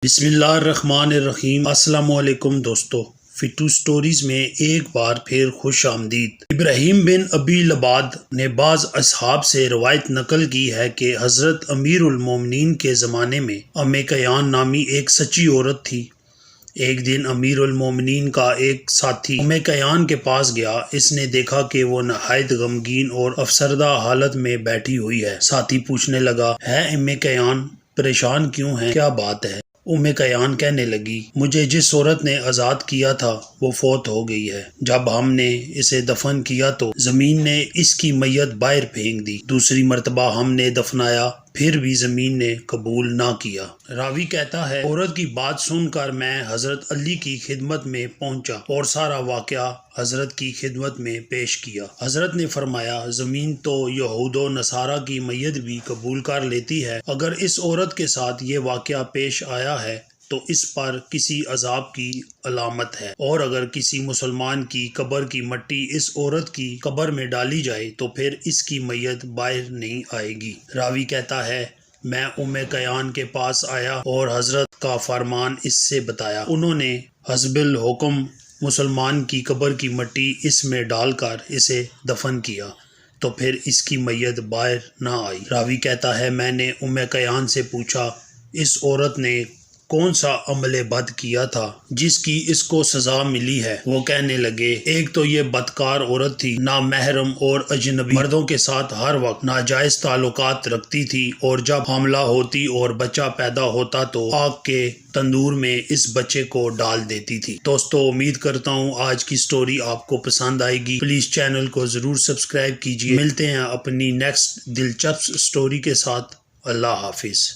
बिस्मिल्लाहिर्रहमानिर्रहीम। अस्सलामुअलैकुम दोस्तों, फिटू स्टोरीज़ में एक बार फिर खुश आमदीद। इब्राहीम बिन अबी लबाद ने बाज़ असहाब से रवायत नकल की है कि हज़रत अमीरुल मोमिनीन के ज़माने में उम्मे कयान नामी एक सच्ची औरत थी। एक दिन अमीरुल मोमिनीन का एक साथी उम्मे कयान के पास गया। इसने देखा कि वो नहायत गमगीन और अफसरदा हालत में बैठी हुई है। साथी पूछने लगा, है उम्मे कयान, परेशान क्यों है, क्या बात है? उम्मे कयान कहने लगी, मुझे जिस औरत ने आज़ाद किया था वो फौत हो गई है। जब हमने इसे दफन किया तो ज़मीन ने इसकी मैयत बाहर फेंक दी। दूसरी मर्तबा हमने दफनाया, फिर भी ज़मीन ने कबूल ना किया। रावी कहता है, औरत की बात सुनकर मैं हज़रत अली की खिदमत में पहुंचा और सारा वाक़या हज़रत की खिदमत में पेश किया। हज़रत ने फरमाया, ज़मीन तो यहूदो नसारा की मैयत भी कबूल कर लेती है। अगर इस औरत के साथ ये वाक़या पेश आया है तो इस पर किसी अजाब की अलामत है, और अगर किसी मुसलमान की कब्र की मट्टी इस औरत की कब्र में डाली जाए तो फिर इसकी मैयत बाहर नहीं आएगी। रावी कहता है, मैं उम्मे कयान के पास आया और हज़रत का फरमान इससे बताया। उन्होंने हस्बिल हुक्म मुसलमान की कब्र की मट्टी इसमें डालकर इसे दफन किया तो फिर इसकी मैयत बाहर ना आई। रावी कहता है, मैंने उम्मे कयान से पूछा, इस औरत ने कौन सा अमले बद किया था जिसकी इसको सजा मिली है? वो कहने लगे, एक तो ये बदकार औरत थी, ना महरम और अजनबी मर्दों के साथ हर वक्त नाजायज ताल्लुकात रखती थी, और जब हमला होती और बच्चा पैदा होता तो आग के तंदूर में इस बच्चे को डाल देती थी। दोस्तों, उम्मीद करता हूँ आज की स्टोरी आपको पसंद आएगी। प्लीज चैनल को जरूर सब्सक्राइब कीजिए। मिलते हैं अपनी नेक्स्ट दिलचस्प स्टोरी के साथ। अल्लाह हाफिज।